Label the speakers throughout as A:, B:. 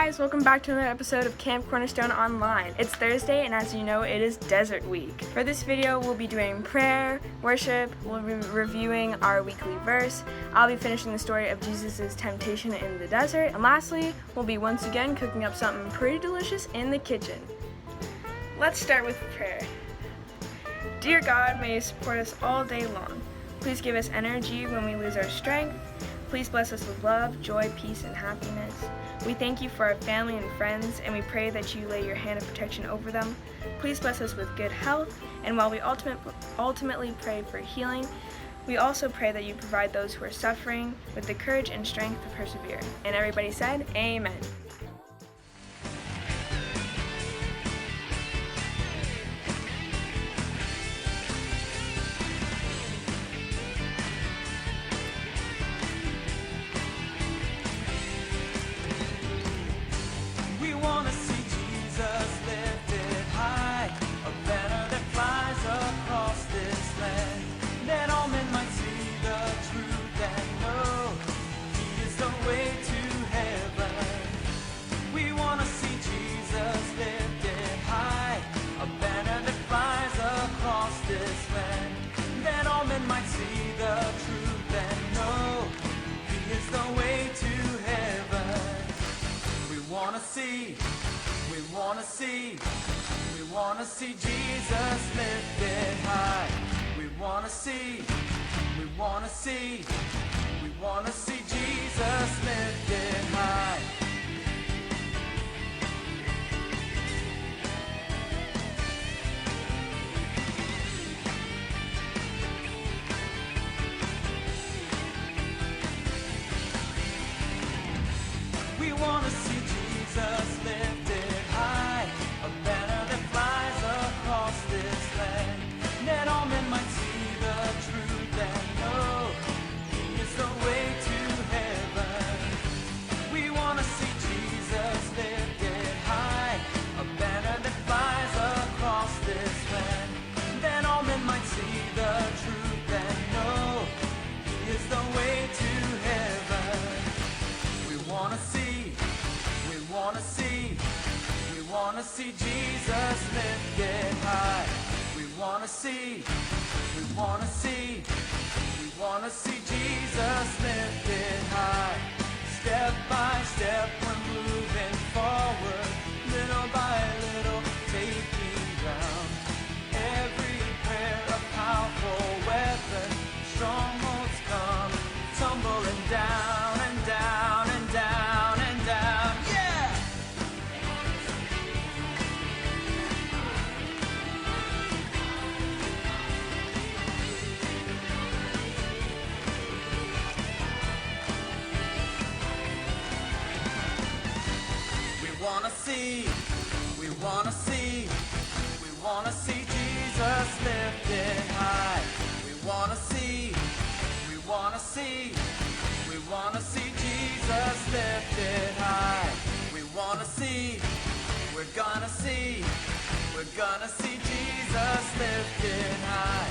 A: guys, welcome back to another episode of Camp Cornerstone Online. It's Thursday, and as you know, it is Desert Week. For this video, we'll be doing prayer, worship, we'll be reviewing our weekly verse, I'll be finishing the story of Jesus' temptation in the desert, and lastly, we'll be once again cooking up something pretty delicious in the kitchen. Let's start with prayer. Dear God, may you support us all day long. Please give us energy when we lose our strength. Please bless us with love, joy, peace, and happiness. We thank you for our family and friends, and we pray that you lay your hand of protection over them. Please bless us with good health, and while we ultimately pray for healing, we also pray that you provide those who are suffering with the courage and strength to persevere. And everybody said, Amen.
B: We wanna see Jesus lifted high. We wanna see Jesus lifted high. We wanna see Jesus lifted high, a banner that flies across this land, that all men might see the truth and know He is the way to heaven. We wanna see Jesus lifted high, a banner that flies across this land, that all men might see the truth and know He is the way to heaven. We wanna see Jesus lifted high. We wanna see Jesus lifted high. Step by step we're moving forward, little by little taking ground. Every prayer a powerful weapon, strongholds come tumbling down and down and down and down. Yeah! We wanna see Jesus lifted high. We wanna see Jesus lifted high. We wanna see, we're gonna see Jesus lifted high.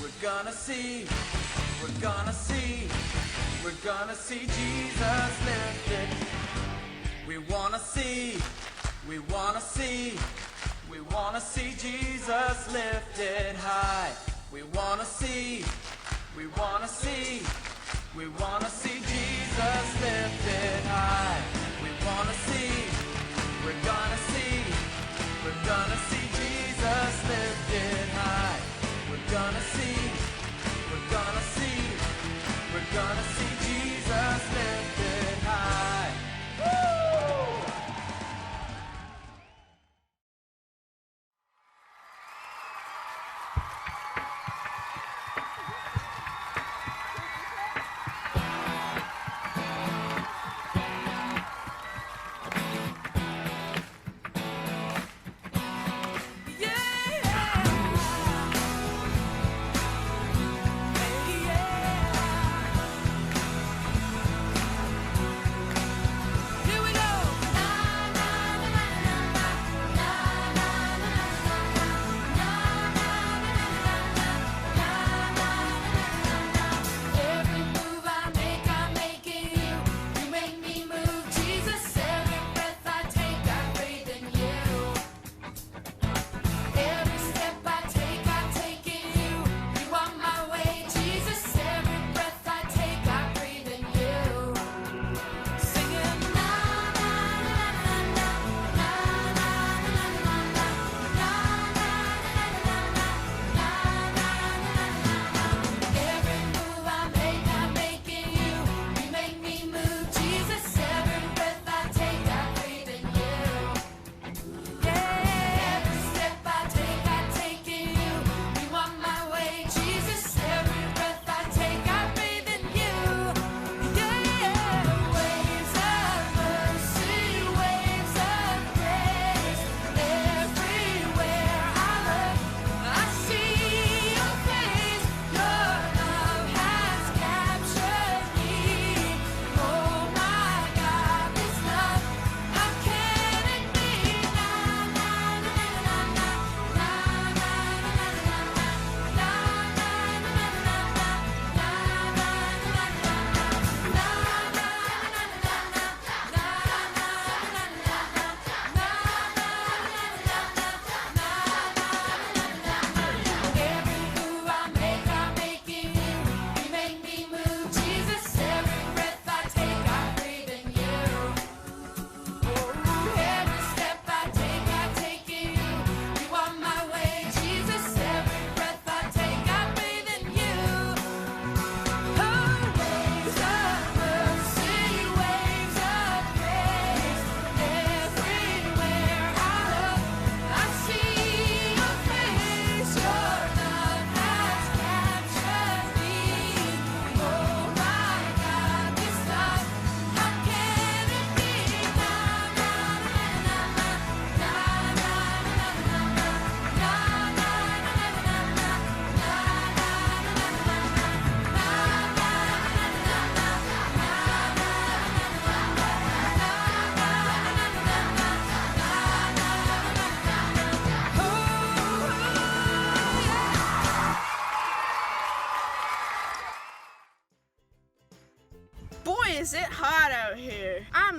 B: We're gonna see Jesus lifted. We wanna see Jesus lifted high. We wanna see Jesus lifted high. We wanna see, we're gonna see Jesus lifted high. We're gonna see Jesus lifted high. Woo!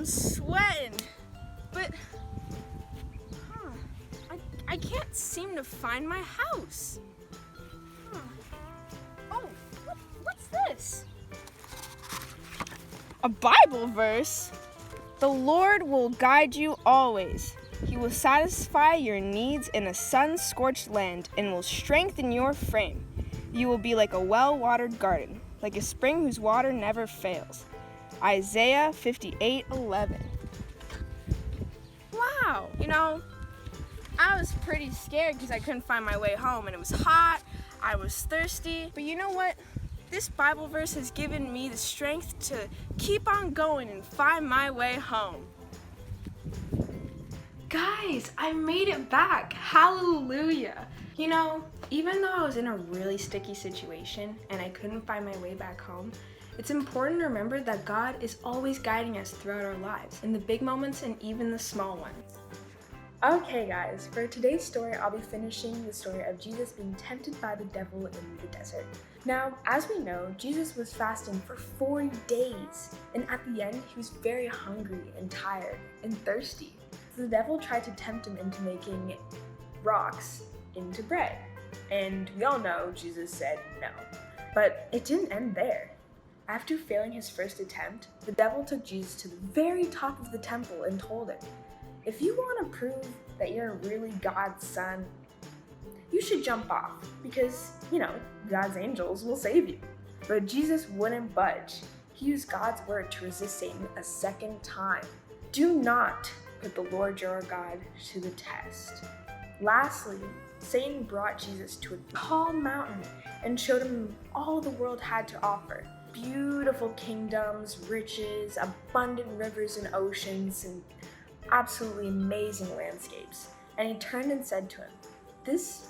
A: I'm sweating, but I can't seem to find my house. Oh, what's this? A Bible verse? The Lord will guide you always. He will satisfy your needs in a sun-scorched land and will strengthen your frame. You will be like a well-watered garden, like a spring whose water never fails. Isaiah 58:11. Wow, I was pretty scared because I couldn't find my way home and it was hot, I was thirsty, but you know what? This Bible verse has given me the strength to keep on going and find my way home. Guys, I made it back. Hallelujah. Even though I was in a really sticky situation and I couldn't find my way back home, it's important to remember that God is always guiding us throughout our lives, in the big moments and even the small ones. Okay guys, for today's story, I'll be finishing the story of Jesus being tempted by the devil in the desert. Now, as we know, Jesus was fasting for 40 days, and at the end, he was very hungry and tired and thirsty. So the devil tried to tempt him into making rocks into bread. And we all know Jesus said no. But it didn't end there. After failing his first attempt, the devil took Jesus to the very top of the temple and told him, "If you want to prove that you're really God's son, you should jump off because, God's angels will save you." But Jesus wouldn't budge. He used God's word to resist Satan a second time. Do not put the Lord your God to the test. Lastly, Satan brought Jesus to a tall mountain and showed him all the world had to offer. Beautiful kingdoms, riches, abundant rivers and oceans, and absolutely amazing landscapes. And he turned and said to him, This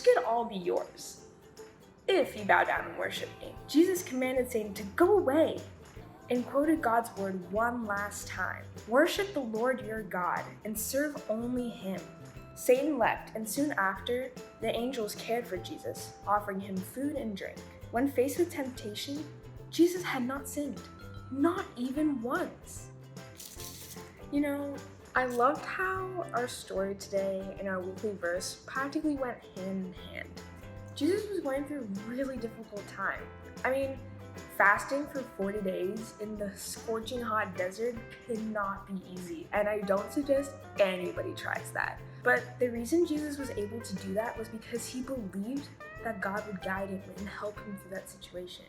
A: could all be yours, if you bow down and worship me." Jesus commanded Satan to go away and quoted God's word one last time. "Worship the Lord your God and serve only him." Satan left, and soon after, the angels cared for Jesus, offering him food and drink. When faced with temptation, Jesus had not sinned, not even once. I loved how our story today and our weekly verse practically went hand in hand. Jesus was going through a really difficult time. Fasting for 40 days in the scorching hot desert could not be easy, and I don't suggest anybody tries that. But the reason Jesus was able to do that was because he believed that God would guide him and help him through that situation.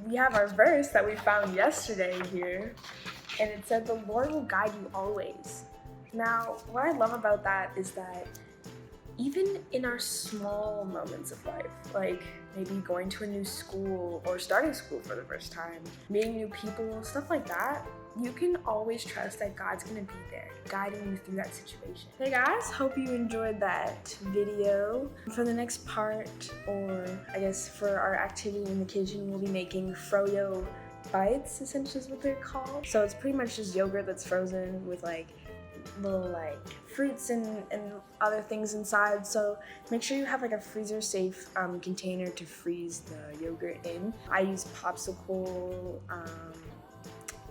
A: We have our verse that we found yesterday here, and it said, "The Lord will guide you always." Now, what I love about that is that even in our small moments of life, like maybe going to a new school or starting school for the first time, meeting new people, stuff like that, you can always trust that God's gonna be there, guiding you through that situation. Hey guys, hope you enjoyed that video. For the next part, or I guess for our activity in the kitchen, we'll be making froyo bites, essentially is what they're called. So it's pretty much just yogurt that's frozen with little fruits and other things inside. So make sure you have a freezer safe container to freeze the yogurt in. I use Popsicle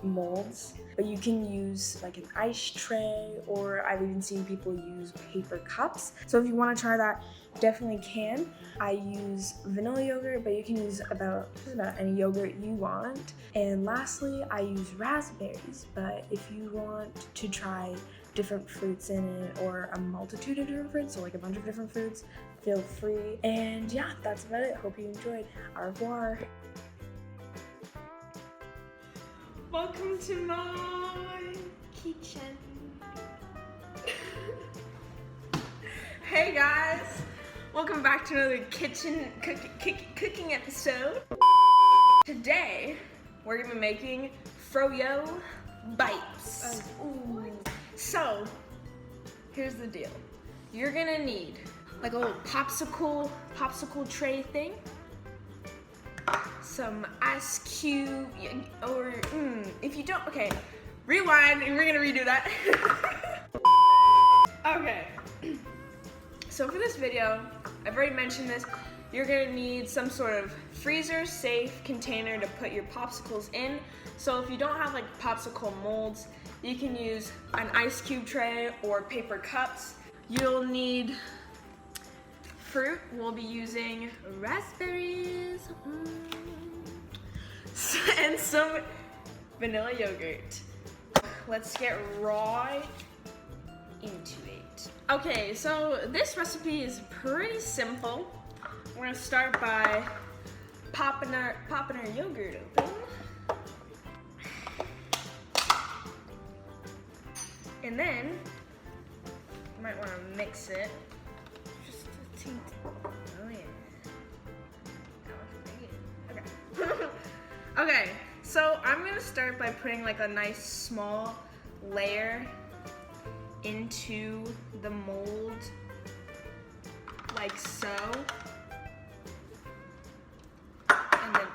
A: molds, but you can use an ice tray, or I've even seen people use paper cups. So if you want to try that, definitely can. I use vanilla yogurt, but you can use just about any yogurt you want. And lastly, I use raspberries, but if you want to try different fruits in it, or a multitude of different fruits, so a bunch of different fruits, feel free. And yeah, that's about it. Hope you enjoyed. Au revoir. Welcome to my kitchen. Hey guys, welcome back to another kitchen cooking episode. Today, we're gonna be making froyo bites. So, here's the deal. You're gonna need a little popsicle tray thing, some ice cube, or if you don't, okay, rewind and we're gonna redo that. Okay, so for this video, I've already mentioned this, you're gonna need some sort of freezer safe container to put your popsicles in. So if you don't have popsicle molds, You can use an ice cube tray or paper cups. You'll need fruit. We'll be using raspberries and some vanilla yogurt. Let's get right into it. Okay, so this recipe is pretty simple. We're gonna start by popping our yogurt open. And then, you might wanna mix it. Just a teeny. Oh yeah. That looks pretty good. Okay. Okay, so I'm gonna start by putting like a nice small layer into the mold, like so. And then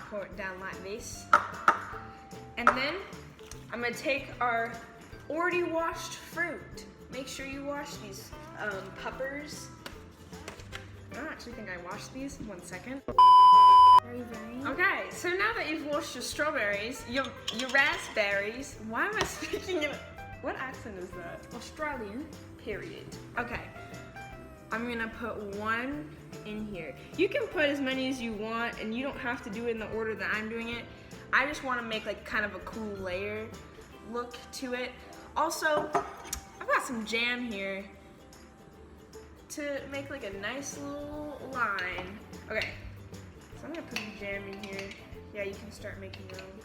A: pour it down like this. And then I'm gonna take our already washed fruit. Make sure you wash these peppers. I don't actually think I washed these. 1 second. Okay, so now that you've washed your strawberries, your raspberries. Why am I speaking in? What accent is that?
C: Australian.
A: Period. Okay, I'm gonna put one in here. You can put as many as you want, and you don't have to do it in the order that I'm doing it. I just want to make like kind of a cool layer look to it. Also, I've got some jam here to make like a nice little line. Okay, so I'm gonna put the jam in here. Yeah, you can start making your own.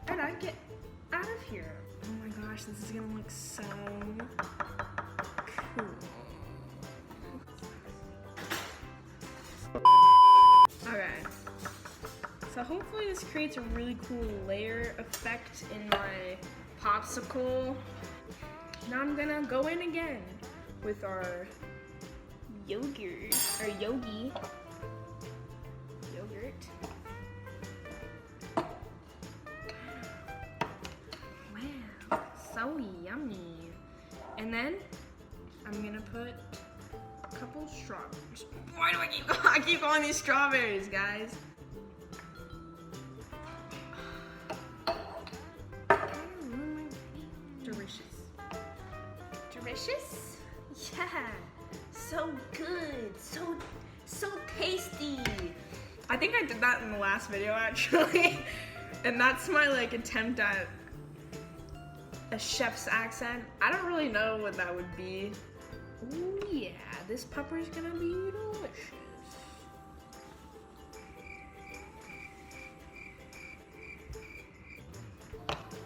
A: How did I get out of here? Oh my gosh, this is gonna look so cool. Okay, so hopefully this creates a really cool layer effect in my popsicle. Now I'm gonna go in again with our yogurt, or yogurt. Wow, so yummy. And then I'm gonna put a couple strawberries. Why do I keep calling these strawberries, guys? Delicious. Delicious? Yeah. So good. So tasty. I think I did that in the last video actually. And that's my like attempt at a chef's accent. I don't really know what that would be. Ooh yeah, this pepper's gonna be delicious.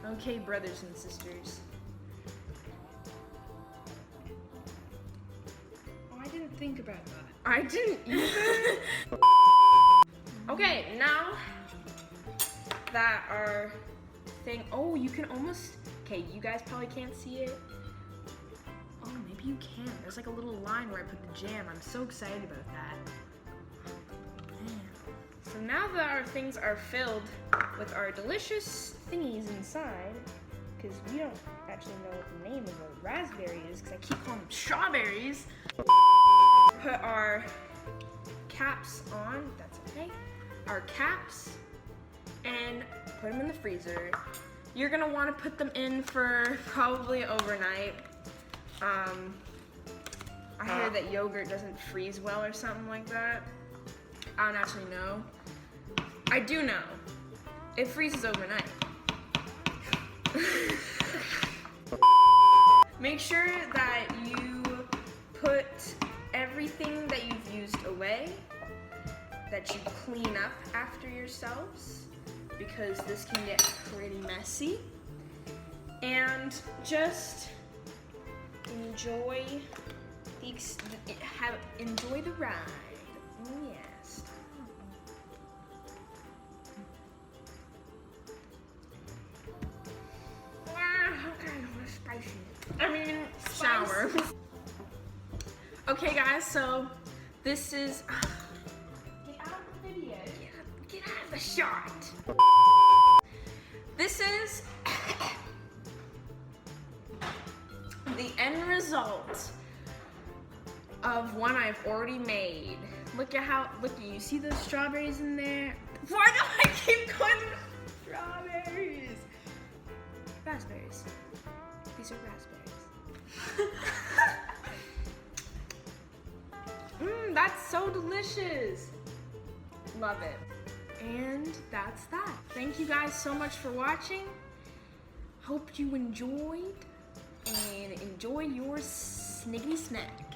A: Okay, brothers and sisters. Oh, I didn't think about that. I didn't either. Okay, now that our thing, oh, you can almost, okay, you guys probably can't see it. Oh, maybe you can. There's like a little line where I put the jam. I'm so excited about that. Man. So now that our things are filled with our delicious thingies inside, because we don't actually know what the name of a raspberry is, because I keep calling them strawberries. Put our caps on, that's okay. Our caps, and put them in the freezer. You're gonna want to put them in for probably overnight. I heard that yogurt doesn't freeze well or something like that. I don't actually know. I do know. It freezes overnight. Make sure that you put everything that you've used away, that you clean up after yourselves, because this can get pretty messy. And just enjoy enjoy the ride. Oh yes. Okay, spicy. I mean, sour. Okay, guys. So this is. Get out of the video. Get out of the shot. This is the end result of one I've already made. Look, you see those strawberries in there? Why do I keep calling them strawberries? Raspberries. These are raspberries. That's so delicious. Love it. And that's that. Thank you guys so much for watching. Hope you enjoyed and enjoy your sniggity snack.